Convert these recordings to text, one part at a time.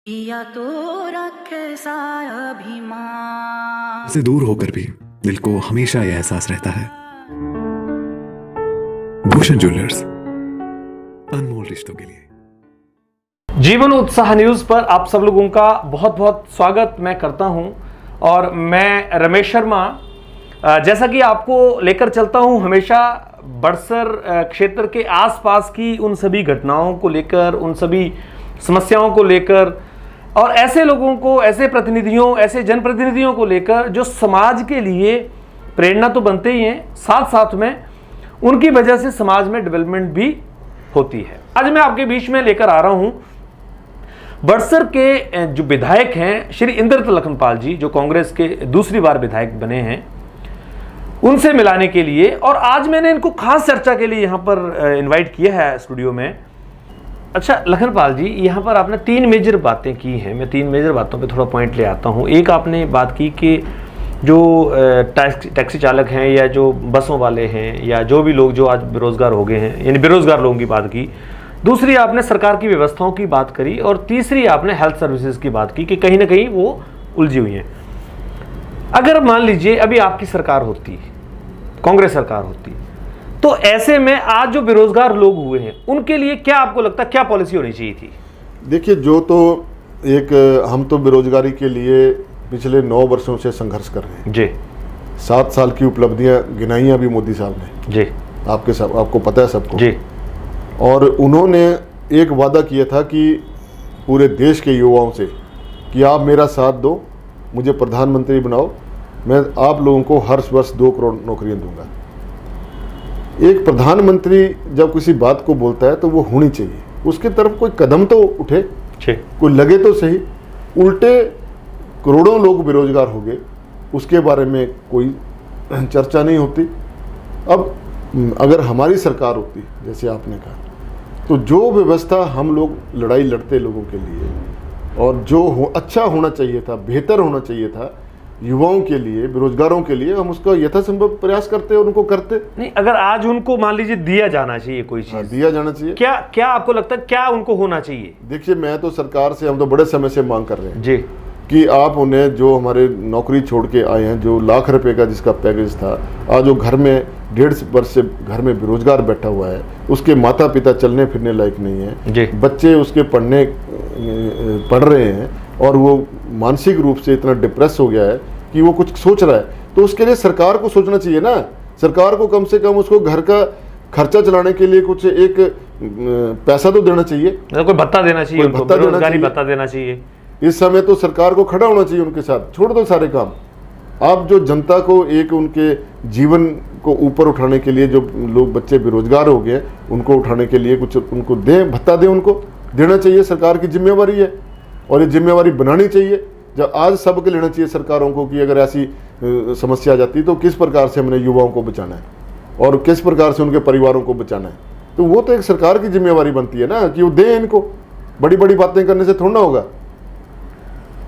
या तो रखे सा अभिमान से दूर होकर भी दिल को हमेशा यह एहसास रहता है, भूषण ज्वेलर्स, अनमोल रिश्तों के लिए। जीवन उत्साह न्यूज पर आप सब लोगों का बहुत बहुत स्वागत मैं करता हूं और मैं रमेश शर्मा। जैसा कि आपको लेकर चलता हूं हमेशा बड़सर क्षेत्र के आसपास की उन सभी घटनाओं को लेकर, उन सभी समस्याओं को लेकर और ऐसे लोगों को, ऐसे प्रतिनिधियों, ऐसे जनप्रतिनिधियों को लेकर जो समाज के लिए प्रेरणा तो बनते ही हैं, साथ साथ में उनकी वजह से समाज में डेवलपमेंट भी होती है। आज मैं आपके बीच में लेकर आ रहा हूं बड़सर के जो विधायक हैं श्री इंद्रत लखनपाल जी, जो कांग्रेस के दूसरी बार विधायक बने हैं, उनसे मिलाने के लिए। और आज मैंने इनको खास चर्चा के लिए यहां पर इनवाइट किया है स्टूडियो में। अच्छा लखनपाल जी, यहाँ पर आपने तीन मेजर बातें की हैं, मैं तीन मेजर बातों पे थोड़ा पॉइंट ले आता हूँ। एक आपने बात की कि जो टैक्सी चालक हैं या जो बसों वाले हैं या जो भी लोग जो आज बेरोजगार हो गए हैं, यानी बेरोजगार लोगों की बात की। दूसरी आपने सरकार की व्यवस्थाओं की बात करी और तीसरी आपने हेल्थ सर्विसेज की बात की कि कहीं ना कहीं वो उलझी हुई हैं। अगर मान लीजिए अभी आपकी सरकार होती, कांग्रेस सरकार होती, तो ऐसे में आज जो बेरोजगार लोग हुए हैं उनके लिए क्या आपको लगता है क्या पॉलिसी होनी चाहिए थी? देखिए, जो तो एक हम तो बेरोजगारी के लिए पिछले 9 वर्षों से संघर्ष कर रहे हैं जी। 7 साल की उपलब्धियां गिनाई अभी मोदी साहब ने जी, आपको पता है सबको जी। और उन्होंने एक वादा किया था कि पूरे देश के युवाओं से कि आप मेरा साथ दो, मुझे प्रधानमंत्री बनाओ, मैं आप लोगों को हर वर्ष 2 करोड़ नौकरियां दूंगा। एक प्रधानमंत्री जब किसी बात को बोलता है तो वो होनी चाहिए, उसके तरफ कोई कदम तो उठे, कोई लगे तो सही। उल्टे करोड़ों लोग बेरोजगार हो गए, उसके बारे में कोई चर्चा नहीं होती। अब अगर हमारी सरकार होती, जैसे आपने कहा, तो जो व्यवस्था हम लोग लड़ाई लड़ते लोगों के लिए और जो अच्छा होना चाहिए था, बेहतर होना चाहिए था युवाओं के लिए, बेरोजगारों के लिए, हम उसका यथासंभव प्रयास करते और उनको करते। नहीं, अगर आज उनको मान लीजिए दिया जाना चाहिए कोई चीज, दिया जाना चाहिए, क्या आपको लगता है क्या उनको होना चाहिए? देखिए, मैं तो सरकार से, हम तो बड़े समय से मांग कर रहे हैं जी कि आप उन्हें जो हमारे नौकरी छोड़ के आए हैं, जो लाख रुपए का जिसका पैकेज था, आज जो घर में 1.5 वर्ष से घर में बेरोजगार बैठा हुआ है, उसके माता पिता चलने फिरने लायक नहीं है, बच्चे उसके पढ़ रहे हैं और वो मानसिक रूप से इतना डिप्रेस हो गया है कि वो कुछ सोच रहा है, तो उसके लिए सरकार को सोचना चाहिए ना। सरकार को कम से कम उसको घर का खर्चा चलाने के लिए कुछ एक पैसा तो देना चाहिए, कोई भत्ता देना चाहिए, भत्ता देना चाहिए। इस समय तो सरकार को खड़ा होना चाहिए उनके साथ। छोड़ दो सारे काम, आप जो जनता को एक उनके जीवन को ऊपर उठाने के लिए, जो लोग बच्चे बेरोजगार हो गए उनको उठाने के लिए कुछ उनको दें, भत्ता दें, उनको देना चाहिए। सरकार की जिम्मेवारी है और ये जिम्मेवारी बनानी चाहिए। जब आज सबके लेना चाहिए सरकारों को कि अगर ऐसी समस्या आ जाती तो किस प्रकार से हमने युवाओं को बचाना है और किस प्रकार से उनके परिवारों को बचाना है, तो वो तो एक सरकार की जिम्मेवारी बनती है ना कि वो दें इनको। बड़ी बड़ी बातें करने से थोड़ा ना होगा।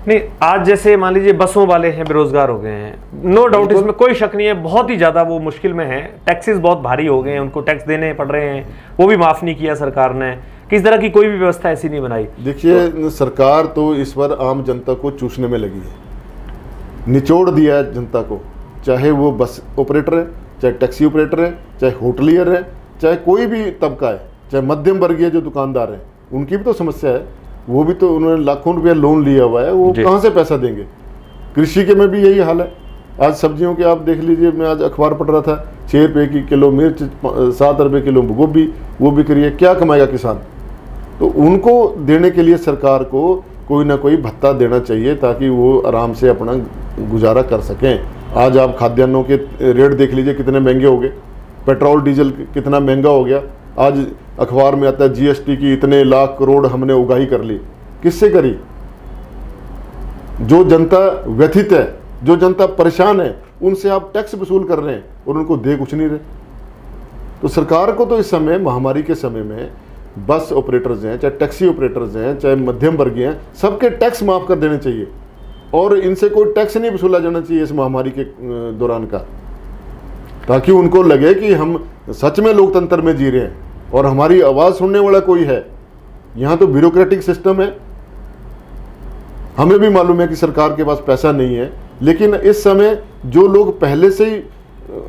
नहीं, आज जैसे मान लीजिए बसों वाले हैं, बेरोजगार हो गए हैं, नो डाउट, इसमें कोई शक नहीं है, बहुत ही ज्यादा वो मुश्किल में है, टैक्सेस बहुत भारी हो गए हैं, उनको टैक्स देने पड़ रहे हैं, वो भी माफ नहीं किया सरकार ने, किस तरह की कोई भी व्यवस्था ऐसी नहीं बनाई। देखिए, सरकार तो इस बार आम जनता को चूसने में लगी है, निचोड़ दिया है जनता को, चाहे वो बस ऑपरेटर है, चाहे टैक्सी ऑपरेटर है, चाहे होटलियर है, चाहे कोई भी तबका है, चाहे मध्यम वर्गीय जो दुकानदार हैं, उनकी भी तो समस्या है। वो भी तो, उन्होंने लाखों रुपया लोन लिया हुआ है, वो कहाँ से पैसा देंगे? कृषि के में भी यही हाल है। आज सब्जियों के आप देख लीजिए, मैं आज अखबार पढ़ रहा था, 6 रुपये की किलो मिर्च, 7 रुपये किलो गोभी, वो बिक रही है। क्या कमाएगा किसान? तो उनको देने के लिए सरकार को कोई ना कोई भत्ता देना चाहिए ताकि वो आराम से अपना गुजारा कर सकें। आज आप खाद्यान्नों के रेट देख लीजिए कितने महंगे हो गए, पेट्रोल डीजल कितना महंगा हो गया। आज अखबार में आता है जीएसटी की इतने लाख करोड़ हमने उगाही कर ली। किससे करी? जो जनता व्यथित है, जो जनता परेशान है, उनसे आप टैक्स वसूल कर रहे हैं और उनको दे कुछ नहीं रहे। तो सरकार को तो इस समय, महामारी के समय में, बस ऑपरेटर्स हैं, चाहे टैक्सी ऑपरेटर्स हैं, चाहे मध्यम वर्गीय हैं, सबके टैक्स माफ कर देने चाहिए और इनसे कोई टैक्स नहीं वसूला जाना चाहिए इस महामारी के दौरान का, ताकि उनको लगे कि हम सच में लोकतंत्र में जी रहे हैं और हमारी आवाज़ सुनने वाला कोई है। यहाँ तो ब्यूरोक्रेटिक सिस्टम है, हमें भी मालूम है कि सरकार के पास पैसा नहीं है, लेकिन इस समय जो लोग पहले से ही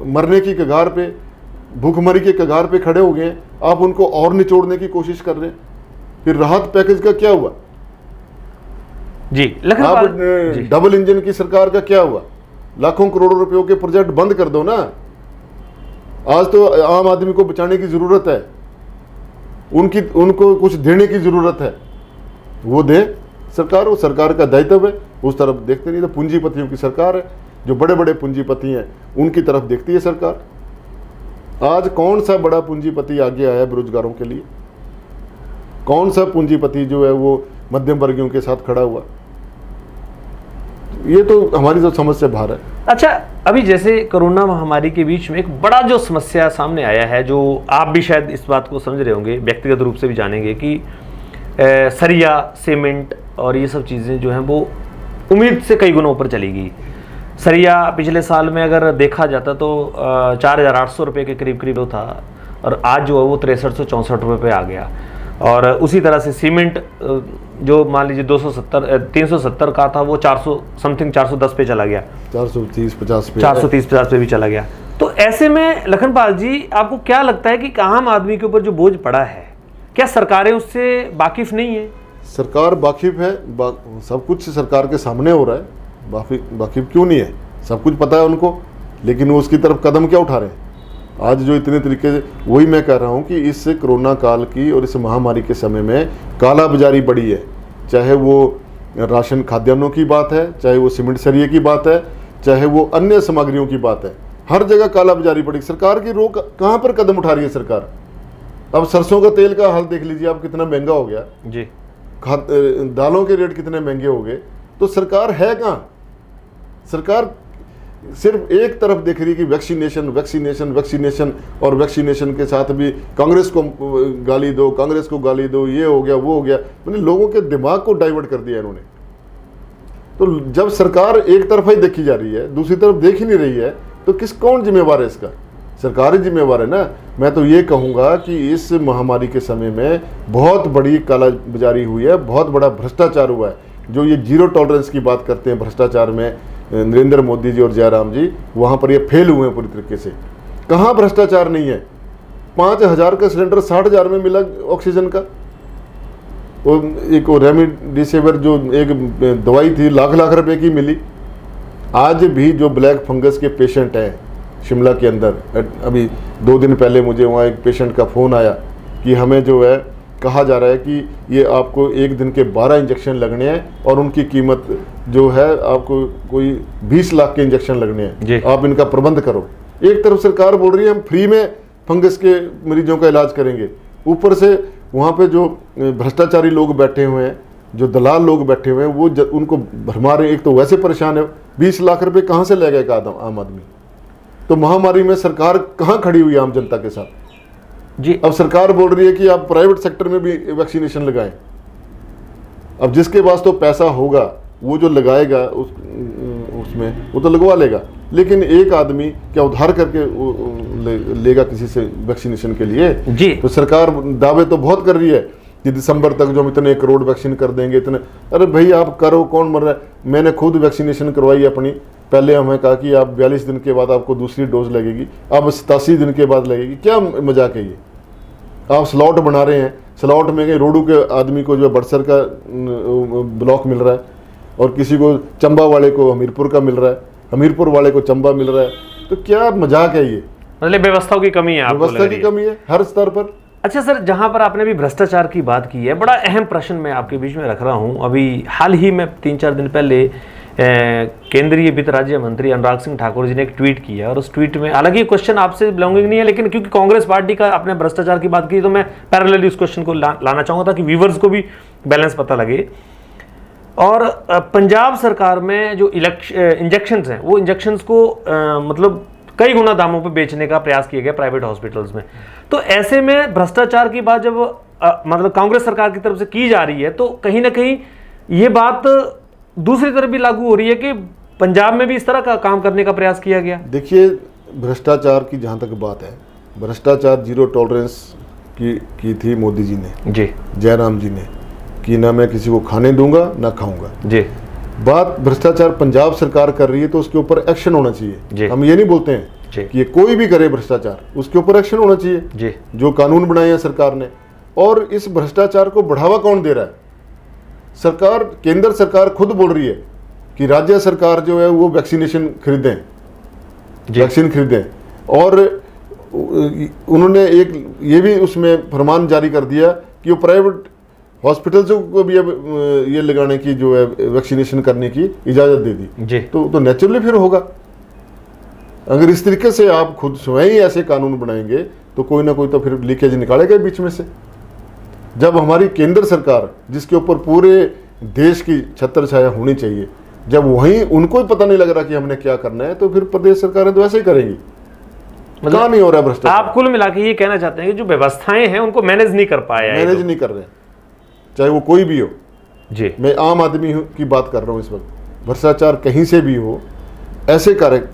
मरने की कगार पे, भूखमरी के कगार पे खड़े हो गए हैं, आप उनको और निचोड़ने की कोशिश कर रहे हैं। फिर राहत पैकेज का क्या हुआ? जी आप लखनपाल जी। डबल इंजन की सरकार का क्या हुआ? लाखों करोड़ों रुपयों के प्रोजेक्ट बंद कर दो ना। आज तो आम आदमी को बचाने की जरूरत है, उनको कुछ देने की जरूरत है, वो दे सरकार, वो सरकार का दायित्व है। उस तरफ देखते नहीं। तो पूंजीपतियों की सरकार है, जो बड़े बड़े पूंजीपति हैं उनकी तरफ देखती है सरकार। आज कौन सा बड़ा पूंजीपति आगे आया बेरोजगारों के लिए? कौन सा पूंजीपति जो है वो मध्यम वर्गियों के साथ खड़ा हुआ? ये तो हमारी जो समझ से बाहर है। अच्छा, अभी जैसे कोरोना महामारी के बीच में एक बड़ा जो समस्या सामने आया है, जो आप भी शायद इस बात को समझ रहे होंगे, व्यक्तिगत रूप से भी जानेंगे कि सरिया, सीमेंट और ये सब चीज़ें जो हैं वो उम्मीद से कई गुना ऊपर चली गई। सरिया पिछले साल में अगर देखा जाता तो 4,800 रुपये के करीब करीब था, और आज जो है वो 6364 रुपये पे आ गया। और उसी तरह से सीमेंट जो मान लीजिए 370 का था वो 400 समथिंग 410 पे चला गया, 430-50 पे 430-50 पे भी चला गया। तो ऐसे में लखनपाल जी, आपको क्या लगता है कि आम आदमी के ऊपर जो बोझ पड़ा है, क्या सरकारें उससे वाकिफ नहीं है? सरकार वाकिफ है, सब कुछ सरकार के सामने हो रहा है। वाकिफ क्यों नहीं है? सब कुछ पता है उनको, लेकिन वो उसकी तरफ कदम क्या उठा रहे हैं? आज जो इतने तरीके से, वही मैं कह रहा हूँ कि इस कोरोना काल की और इस महामारी के समय में काला बाजारी बढ़ी है। चाहे वो राशन खाद्यान्नों की बात है, चाहे वो सीमेंट सरिये की बात है, चाहे वो अन्य सामग्रियों की बात है, हर जगह काला बाजारी बढ़ी। सरकार की रोक कहाँ पर कदम उठा रही है सरकार? अब सरसों का तेल का हाल देख लीजिए आप, कितना महंगा हो गया जी। दालों के रेट कितने महंगे हो गए। तो सरकार है कहाँ? सरकार सिर्फ एक तरफ देख रही है कि वैक्सीनेशन वैक्सीनेशन वैक्सीनेशन, और वैक्सीनेशन के साथ भी कांग्रेस को गाली दो, कांग्रेस को गाली दो, ये हो गया वो हो गया, मतलब लोगों के दिमाग को डाइवर्ट कर दिया इन्होंने। तो जब सरकार एक तरफा ही देखी जा रही है, दूसरी तरफ देख ही नहीं रही है, तो कौन जिम्मेवार है इसका? सरकार ही जिम्मेवार है ना। मैं तो ये कहूँगा कि इस महामारी के समय में बहुत बड़ी कालाबाजारी हुई है, बहुत बड़ा भ्रष्टाचार हुआ है। जो ये जीरो टॉलरेंस की बात करते हैं भ्रष्टाचार में, नरेंद्र मोदी जी और जयराम जी, वहाँ पर ये फेल हुए हैं पूरी तरीके से। कहाँ भ्रष्टाचार नहीं है? 5,000 का सिलेंडर 60,000 में मिला ऑक्सीजन का। एक रेमडेसिविर जो एक दवाई थी लाख रुपए की मिली। आज भी जो ब्लैक फंगस के पेशेंट हैं शिमला के अंदर, अभी 2 दिन पहले मुझे वहाँ एक पेशेंट का फ़ोन आया कि हमें जो है कहा जा रहा है कि ये आपको 1 दिन के 12 इंजेक्शन लगने हैं और उनकी कीमत जो है आपको कोई 20 लाख के इंजेक्शन लगने हैं, आप इनका प्रबंध करो। एक तरफ सरकार बोल रही है हम फ्री में फंगस के मरीजों का इलाज करेंगे, ऊपर से वहाँ पे जो भ्रष्टाचारी लोग बैठे हुए हैं, जो दलाल लोग बैठे हुए हैं, वो उनको भरमा रहे हैं। एक तो वैसे परेशान है, 20 लाख रुपए कहाँ से ले गए आम आदमी? तो महामारी में सरकार कहाँ खड़ी हुई आम जनता के साथ जी? अब सरकार बोल रही है कि आप प्राइवेट सेक्टर में भी वैक्सीनेशन लगाएं। अब जिसके पास तो पैसा होगा वो जो लगाएगा उसमें वो तो लगवा लेगा, लेकिन एक आदमी क्या उधार करके लेगा किसी से वैक्सीनेशन के लिए जी? तो सरकार दावे तो बहुत कर रही है कि दिसंबर तक जो हम इतने करोड़ वैक्सीन कर देंगे, इतने। अरे भाई आप करो, कौन मर रहा है? मैंने खुद वैक्सीनेशन करवाई अपनी। पहले हमें कहा कि आप 42 दिन के बाद आपको दूसरी डोज लगेगी, अब 87 दिन के बाद लगेगी। क्या मजाक है ये? आप स्लॉट बना रहे हैं, स्लॉट में रोडू के आदमी को जो है बड़सर का ब्लॉक मिल रहा है, और किसी को चंबा वाले को हमीरपुर का मिल रहा है, हमीरपुर वाले को चंबा मिल रहा है। तो क्या मजाक है ये? मतलब व्यवस्थाओं की कमी है, व्यवस्था की कमी है हर स्तर पर। अच्छा सर, जहां पर आपने भी भ्रष्टाचार की बात की है, बड़ा अहम प्रश्न मैं आपके बीच में रख रहा हूं। अभी हाल ही में 3-4 दिन पहले केंद्रीय वित्त राज्य मंत्री अनुराग सिंह ठाकुर जी ने एक ट्वीट किया, और उस ट्वीट में, हालांकि क्वेश्चन आपसे बिलोंगिंग नहीं है, लेकिन क्योंकि कांग्रेस पार्टी का आपने भ्रष्टाचार की बात की तो मैं पैरेलली उस क्वेश्चन को लाना चाहूंगा ताकि व्यूवर्स को भी बैलेंस पता लगे। और पंजाब सरकार में जो इंजेक्शंस हैं, वो इंजेक्शंस को मतलब कई गुना दामों पर बेचने का प्रयास किया गया प्राइवेट हॉस्पिटल्स में। तो ऐसे में भ्रष्टाचार की बात जब मतलब कांग्रेस सरकार की तरफ से की जा रही है, तो कहीं ना कहीं ये बात दूसरी तरफ भी लागू हो रही है कि पंजाब में भी इस तरह का काम करने का प्रयास किया गया। देखिए, भ्रष्टाचार की जहाँ तक बात है, भ्रष्टाचार जीरो टॉलरेंस की थी मोदी जी ने जी, जयराम जी ने कि ना मैं किसी को खाने दूंगा ना खाऊंगा। जी बात भ्रष्टाचार पंजाब सरकार कर रही है तो उसके ऊपर एक्शन होना जी। चाहिए। हम ये नहीं बोलते हैं जी। कि ये कोई भी करे भ्रष्टाचार, उसके ऊपर एक्शन होना चाहिए जी। जो कानून बनाए हैं सरकार ने। और इस भ्रष्टाचार को बढ़ावा कौन दे रहा है? सरकार, केंद्र सरकार खुद बोल रही है कि राज्य सरकार जो है वो वैक्सीनेशन खरीदें, वैक्सीन खरीदें। और उन्होंने एक ये भी उसमें फरमान जारी कर दिया कि वो प्राइवेट हॉस्पिटल्स को भी अब ये लगाने की जो है वैक्सीनेशन करने की इजाज़त दे दी जी। तो नेचुरली फिर होगा। अगर इस तरीके से आप खुद स्वयं ही ऐसे कानून बनाएंगे तो कोई ना कोई तो फिर लीकेज निकालेगा बीच में से। जब हमारी केंद्र सरकार, जिसके ऊपर पूरे देश की छत्र छाया होनी चाहिए, जब वहीं उनको ही पता नहीं लग रहा कि हमने क्या करना है, तो फिर प्रदेश सरकारें तो ऐसे ही करेंगी। कहाँ नहीं हो रहा भ्रष्टाचार। आप कुल मिला के ये कहना चाहते हैं कि जो व्यवस्थाएं हैं उनको मैनेज नहीं कर पाया, मैनेज नहीं कर रहे, चाहे वो कोई भी हो। जी। मैं आम आदमी की बात कर रहा हूँ इस वक्त। भ्रष्टाचार कहीं से भी हो, ऐसे कार्य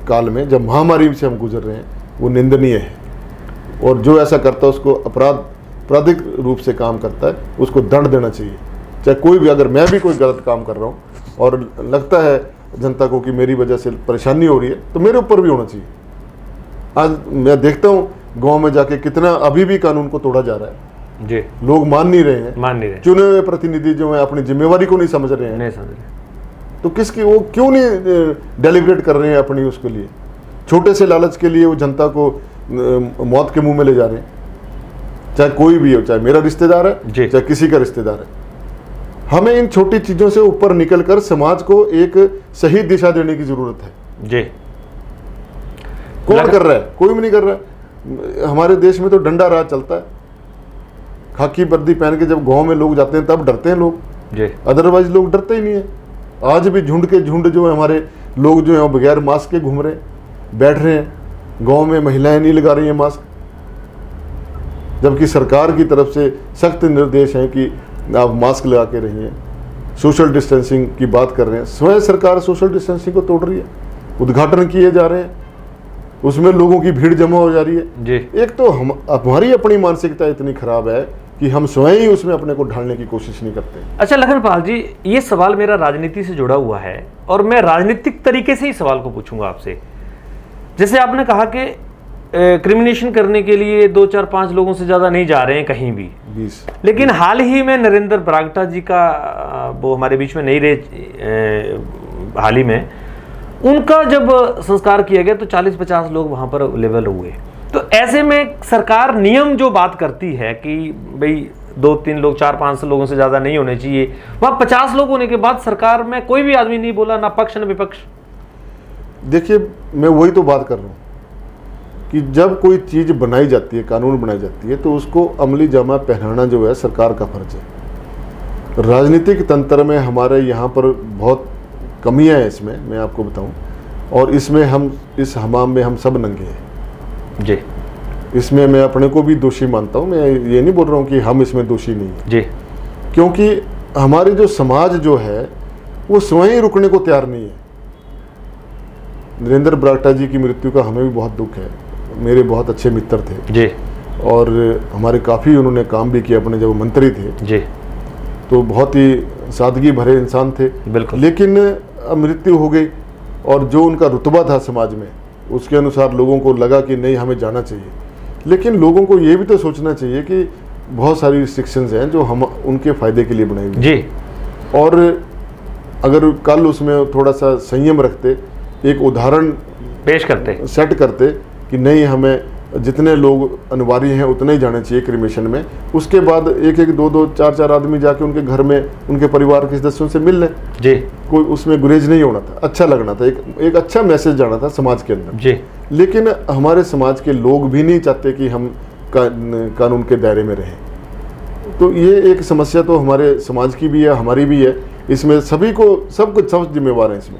काल में जब महामारी से हम गुजर रहे हैं, वो निंदनीय है। और जो ऐसा करता है उसको आपराधिक रूप से काम करता है, उसको दंड देना चाहिए। चाहे कोई भी, अगर मैं भी कोई गलत काम कर रहा हूँ और लगता है जनता को कि मेरी वजह से परेशानी हो रही है, तो मेरे ऊपर भी होना चाहिए। आज मैं देखता हूँ गांव में जाके कितना अभी भी कानून को तोड़ा जा रहा है जी। लोग मान नहीं रहे हैं, मान नहीं रहे। चुने हुए प्रतिनिधि जो है अपनी जिम्मेवारी को नहीं समझ रहे हैं। नहीं समझ रहे तो किसकी, वो क्यों नहीं डेलिब्रेट कर रहे हैं अपनी उसके लिए? छोटे से लालच के लिए वो जनता को मौत के मुंह में ले जा रहे हैं। चाहे कोई भी हो, चाहे मेरा रिश्तेदार है, जी। चाहे किसी का रिश्तेदार है। हमें इन छोटी चीजों से ऊपर निकलकर समाज को एक सही दिशा देने की जरूरत है। जी। कौन कर रहा है? कोई भी नहीं कर रहा है। हमारे देश में तो डंडा राज चलता है। खाकी वर्दी पहन के जब गांव में लोग जाते हैं तब डरते हैं लोग, जी। अदरवाइज लोग डरते ही नहीं है। आज भी झुंड के झुंड जो है हमारे लोग जो है बगैर मास्क के घूम रहे हैं, बैठ रहे हैं। गांव में महिलाएं नहीं लगा रही हैं मास्क, जबकि सरकार की तरफ से सख्त निर्देश हैं कि आप मास्क लगा के रहिए। सोशल डिस्टेंसिंग की बात कर रहे हैं, स्वयं सरकार सोशल डिस्टेंसिंग को तोड़ रही है। उद्घाटन किए जा रहे हैं, उसमें लोगों की भीड़ जमा हो जा रही है। जी। एक तो हमारी अपनी मानसिकता इतनी खराब है कि हम स्वयं ही उसमें अपने को ढालने की कोशिश नहीं करते। अच्छा लखनपाल जी, ये सवाल मेरा राजनीति से जुड़ा हुआ है और मैं राजनीतिक तरीके से ही सवाल को पूछूंगा आपसे। जैसे आपने कहा कि क्रिमिनेशन करने के लिए 2, 4, 5 लोगों से ज़्यादा नहीं जा रहे हैं कहीं भी, 20। लेकिन हाल ही में नरेंद्र बरागटा जी का, वो हमारे बीच में नहीं रहे हाल ही में, उनका जब संस्कार किया गया तो 40-50 लोग वहाँ पर अवेलेबल हुए। तो ऐसे में सरकार नियम जो बात करती है कि भाई 2-3 लोग, 4-5 लोगों से ज़्यादा नहीं होने चाहिए, वहाँ 50 लोग होने के बाद सरकार में कोई भी आदमी नहीं बोला, ना पक्ष न विपक्ष। देखिए, मैं वही तो बात कर रहा हूँ कि जब कोई चीज़ बनाई जाती है, कानून बनाई जाती है, तो उसको अमली जामा पहनाना जो है सरकार का फर्ज है। राजनीतिक तंत्र में हमारे यहाँ पर बहुत कमियाँ हैं इसमें, मैं आपको बताऊं। और इसमें हम, इस हमाम में हम सब नंगे हैं जी। इसमें मैं अपने को भी दोषी मानता हूं। मैं ये नहीं बोल रहा हूं कि हम इसमें दोषी नहीं हैं जी, क्योंकि हमारे जो समाज जो है वो स्वयं ही रुकने को तैयार नहीं है। नरेंद्र बरागटा जी की मृत्यु का हमें भी बहुत दुख है। मेरे बहुत अच्छे मित्र थे जी, और हमारे काफ़ी उन्होंने काम भी किया अपने जब मंत्री थे, जी, तो बहुत ही सादगी भरे इंसान थे। बिल्कुल। लेकिन अब मृत्यु हो गई और जो उनका रुतबा था समाज में, उसके अनुसार लोगों को लगा कि नहीं, हमें जाना चाहिए। लेकिन लोगों को ये भी तो सोचना चाहिए कि बहुत सारी रिस्ट्रिक्शंस हैं जो हम उनके फ़ायदे के लिए बनाई हुई जी। और अगर कल उसमें थोड़ा सा संयम रखते, एक उदाहरण पेश करते, सेट करते कि नहीं, हमें जितने लोग अनिवार्य हैं उतने ही जाने चाहिए क्रिमेशन में, उसके बाद 1-1, 2-2, 4-4 आदमी जाके उनके घर में उनके परिवार के सदस्यों से मिल लें। जी, कोई उसमें गुरेज नहीं होना था, अच्छा लगना था, एक अच्छा मैसेज जाना था समाज के अंदर। जी। लेकिन हमारे समाज के लोग भी नहीं चाहते कि हम कानून के दायरे में रहें। तो ये एक समस्या तो हमारे समाज की भी है, हमारी भी है। इसमें सभी को, सब जिम्मेवार हैं इसमें।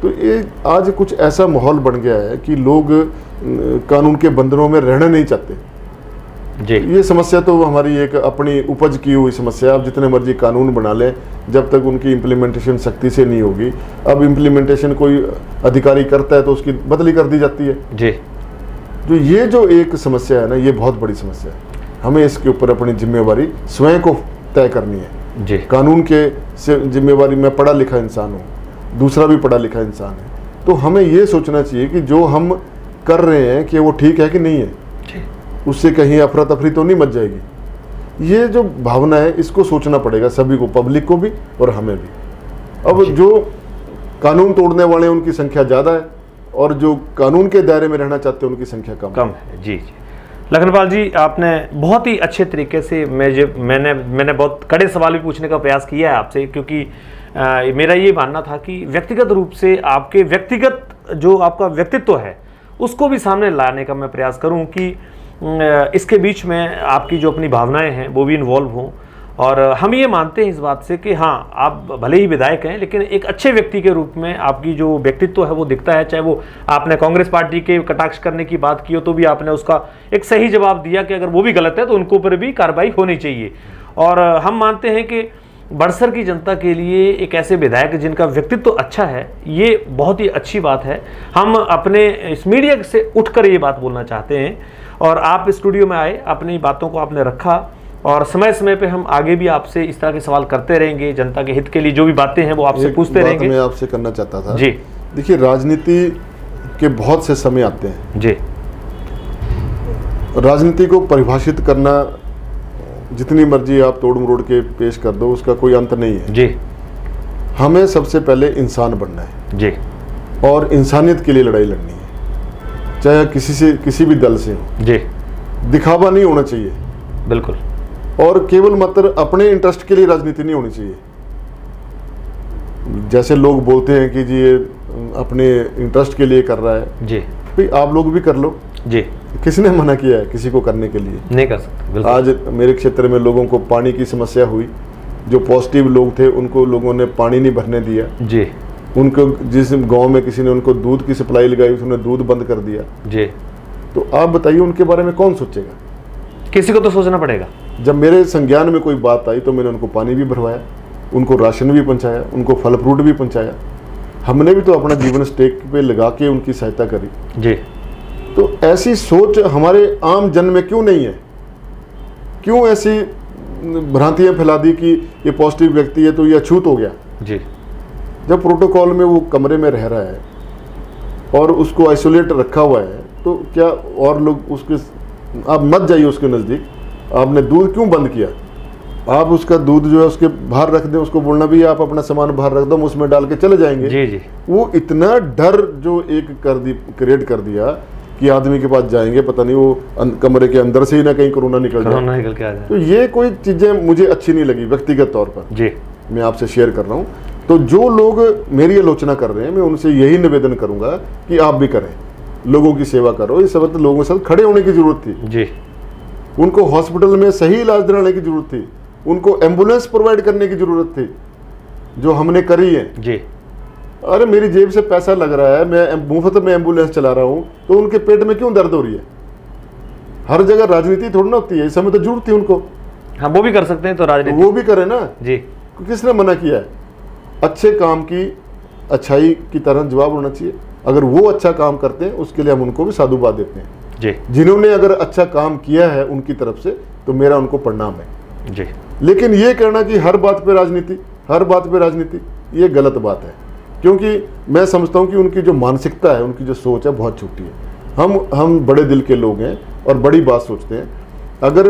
तो ये आज कुछ ऐसा माहौल बन गया है कि लोग कानून के बंधनों में रहना नहीं चाहते। जी। ये समस्या तो हमारी एक अपनी उपज की हुई समस्या है। अब जितने मर्जी कानून बना लें, जब तक उनकी इम्प्लीमेंटेशन सख्ती से नहीं होगी, अब इम्प्लीमेंटेशन कोई अधिकारी करता है तो उसकी बदली कर दी जाती है। जी। ये जो एक समस्या है ना, ये बहुत बड़ी समस्या है। हमें इसके ऊपर अपनी जिम्मेवारी स्वयं को तय करनी है। जी कानून के से जिम्मेवारी, मैं पढ़ा लिखा इंसान हूँ, दूसरा भी पढ़ा लिखा इंसान है, तो हमें ये सोचना चाहिए कि जो हम कर रहे हैं कि वो ठीक है कि नहीं है, उससे कहीं अफरा तफरी तो नहीं मच जाएगी। ये जो भावना है इसको सोचना पड़ेगा सभी को, पब्लिक को भी और हमें भी। अब जो कानून तोड़ने वाले हैं उनकी संख्या ज़्यादा है और जो कानून के दायरे में रहना चाहते हैं उनकी संख्या कम है। जी जी लखनपाल जी, आपने बहुत ही अच्छे तरीके से मैंने बहुत कड़े सवाल भी पूछने का प्रयास किया है आपसे, क्योंकि मेरा ये मानना था कि व्यक्तिगत रूप से आपके व्यक्तिगत जो आपका व्यक्तित्व है उसको भी सामने लाने का मैं प्रयास करूं कि इसके बीच में आपकी जो अपनी भावनाएं हैं वो भी इन्वॉल्व हों। और हम ये मानते हैं इस बात से कि हाँ, आप भले ही विधायक हैं लेकिन एक अच्छे व्यक्ति के रूप में आपकी जो व्यक्तित्व है वो दिखता है। चाहे वो आपने कांग्रेस पार्टी के कटाक्ष करने की बात की हो तो भी आपने उसका एक सही जवाब दिया कि अगर वो भी गलत है तो उनके ऊपर भी कार्रवाई होनी चाहिए। और हम मानते हैं कि बड़सर की जनता के लिए एक ऐसे विधायक जिनका व्यक्तित्व अच्छा है, ये बहुत ही अच्छी बात है। हम अपने इस मीडिया से उठकर ये बात बोलना चाहते हैं और आप स्टूडियो में आए, अपनी बातों को आपने रखा और समय समय पे हम आगे भी आपसे इस तरह के सवाल करते रहेंगे। जनता के हित के लिए जो भी बातें हैं वो आपसे पूछते रहेंगे। मैं आपसे करना चाहता था जी, देखिए राजनीति के बहुत से समय आते हैं जी। राजनीति को परिभाषित करना जितनी मर्जी आप तोड़ मरोड़ के पेश कर दो, उसका कोई अंत नहीं है जी। हमें सबसे पहले इंसान बनना है जी, और इंसानियत के लिए लड़ाई लड़नी है, चाहे किसी भी दल से हो। जी, दिखावा नहीं होना चाहिए बिल्कुल। और केवल मात्र अपने इंटरेस्ट के लिए राजनीति नहीं होनी चाहिए। जैसे लोग बोलते हैं कि जी ये अपने इंटरेस्ट के लिए कर रहा है, जी भाई आप लोग भी कर लो। जी, किसने मना किया है किसी को करने के लिए? नहीं कर सकते, बिल्कुल। आज मेरे क्षेत्र में लोगों को पानी की समस्या हुई, जो पॉजिटिव लोग थे उनको लोगों ने पानी नहीं भरने दिया। जी, उनको जिस गांव में किसी ने उनको दूध की सप्लाई लगाई उसने दूध बंद कर दिया। जी, तो आप बताइए उनके बारे में कौन सोचेगा? किसी को तो सोचना पड़ेगा। जब मेरे संज्ञान में कोई बात आई तो मैंने उनको पानी भी भरवाया, उनको राशन भी पहुंचाया, उनको फल फ्रूट भी पहुंचाया। हमने भी तो अपना जीवन स्टेक पे लगा के उनकी सहायता करी। जी, तो ऐसी सोच हमारे आम जन में क्यों नहीं है? क्यों ऐसी भ्रांतियां फैला दी कि ये पॉजिटिव व्यक्ति है तो ये अछूत हो गया? जी, जब प्रोटोकॉल में वो कमरे में रह रहा है और उसको आइसोलेट रखा हुआ है तो क्या और लोग उसके, आप मत जाइए उसके नज़दीक। आपने दूध क्यों बंद किया? आप उसका दूध जो है उसके बाहर रख दें, उसको बोलना भी आप अपना सामान बाहर रख दो, हम उसमें डाल के चले जाएंगे। जी, जी। वो इतना डर जो एक क्रिएट कर दिया कि आदमी के पास जाएंगे पता नहीं वो कमरे के अंदर से ही ना कहीं कोरोना निकल के आ जाए। तो ये कोई चीज़ें मुझे अच्छी नहीं लगी व्यक्तिगत तौर पर। जी, मैं आपसे शेयर कर रहा हूँ। तो जो लोग मेरी आलोचना कर रहे हैं मैं उनसे यही निवेदन करूंगा कि आप भी करें, लोगों की सेवा करो। इस वक्त लोगों के साथ खड़े होने की जरूरत थी। जी, उनको हॉस्पिटल में सही इलाज दिलाने की जरूरत थी, उनको एम्बुलेंस प्रोवाइड करने की जरूरत थी, जो हमने करी है। जी। अरे मेरी जेब से पैसा लग रहा है, मैं मुफ्त में एम्बुलेंस चला रहा हूँ, तो उनके पेट में क्यों दर्द हो रही है? हर जगह राजनीति थोड़ी ना होती है, इस समय तो जरूरत थी उनको। हाँ, वो भी कर सकते हैं तो राजनीति वो भी करें ना जी। किसने मना किया है? अच्छे काम की अच्छाई की तरह जवाब होना चाहिए। अगर वो अच्छा काम करते हैं उसके लिए हम उनको भी साधुवाद देते हैं। जी, जिन्होंने अगर अच्छा काम किया है उनकी तरफ से तो मेरा उनको प्रणाम है। जी। लेकिन ये कहना कि हर बात पे राजनीति, हर बात पे राजनीति, ये गलत बात है। क्योंकि मैं समझता हूँ कि उनकी जो मानसिकता है, उनकी जो सोच है बहुत छोटी है। हम बड़े दिल के लोग हैं और बड़ी बात सोचते हैं। अगर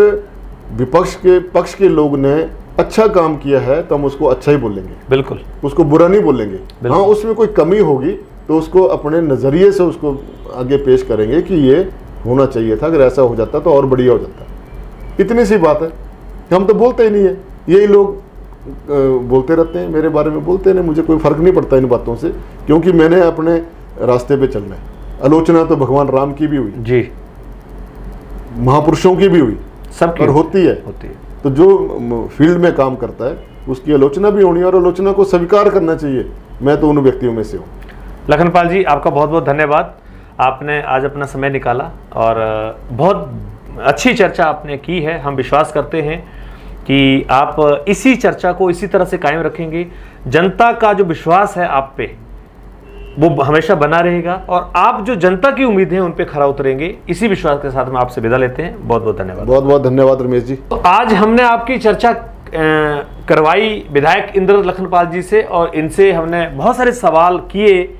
विपक्ष के पक्ष के लोग ने अच्छा काम किया है तो हम उसको अच्छा ही बोलेंगे, बिल्कुल, उसको बुरा नहीं बोलेंगे। हाँ, उसमें कोई कमी होगी तो उसको अपने नज़रिए से उसको आगे पेश करेंगे कि ये होना चाहिए था, अगर ऐसा हो जाता तो और बढ़िया हो जाता। इतनी सी बात है। हम तो बोलते ही नहीं है, यही लोग बोलते रहते हैं, मेरे बारे में बोलते हैं। मुझे कोई फ़र्क नहीं पड़ता इन बातों से, क्योंकि मैंने अपने रास्ते पे चलना है। आलोचना तो भगवान राम की भी हुई जी, महापुरुषों की भी हुई, सबकी और होती है। तो जो फील्ड में काम करता है उसकी आलोचना भी होनी है और आलोचना को स्वीकार करना चाहिए। मैं तो उन व्यक्तियों में से हूँ। लखनपाल जी, आपका बहुत बहुत धन्यवाद। आपने आज अपना समय निकाला और बहुत अच्छी चर्चा आपने की है। हम विश्वास करते हैं कि आप इसी चर्चा को इसी तरह से कायम रखेंगे। जनता का जो विश्वास है आप पे वो हमेशा बना रहेगा और आप जो जनता की उम्मीदें हैं उन पे खरा उतरेंगे। इसी विश्वास के साथ हम आपसे विदा लेते हैं। बहुत बहुत धन्यवाद। बहुत बहुत धन्यवाद रमेश जी। तो आज हमने आपकी चर्चा करवाई विधायक इंद्रदत्त लखनपाल जी से, और इनसे हमने बहुत सारे सवाल किए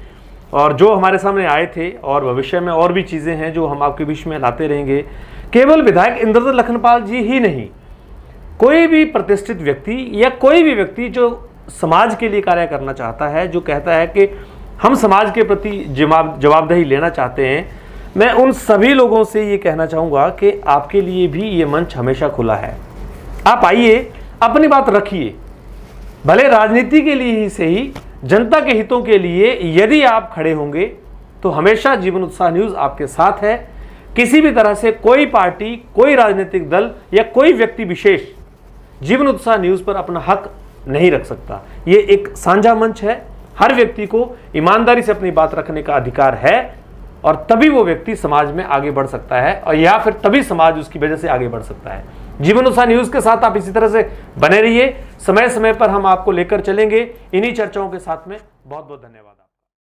और जो हमारे सामने आए थे, और भविष्य में और भी चीज़ें हैं जो हम आपके बीच में लाते रहेंगे। केवल विधायक इंद्रदत्त लखनपाल जी ही नहीं, कोई भी प्रतिष्ठित व्यक्ति या कोई भी व्यक्ति जो समाज के लिए कार्य करना चाहता है, जो कहता है कि हम समाज के प्रति जवाबदेही लेना चाहते हैं, मैं उन सभी लोगों से ये कहना चाहूँगा कि आपके लिए भी ये मंच हमेशा खुला है। आप आइए, अपनी बात रखिए, भले राजनीति के लिए ही से ही, जनता के हितों के लिए यदि आप खड़े होंगे तो हमेशा जीवन उत्साह न्यूज़ आपके साथ है। किसी भी तरह से कोई पार्टी, कोई राजनीतिक दल या कोई व्यक्ति विशेष जीवन उत्साह न्यूज़ पर अपना हक नहीं रख सकता। ये एक साझा मंच है, हर व्यक्ति को ईमानदारी से अपनी बात रखने का अधिकार है, और तभी वो व्यक्ति समाज में आगे बढ़ सकता है, और या फिर तभी समाज उसकी वजह से आगे बढ़ सकता है। जीवन उत्साह न्यूज़ के साथ आप इसी तरह से बने रहिए, समय समय पर हम आपको लेकर चलेंगे इन्हीं चर्चाओं के साथ में। बहुत बहुत धन्यवाद।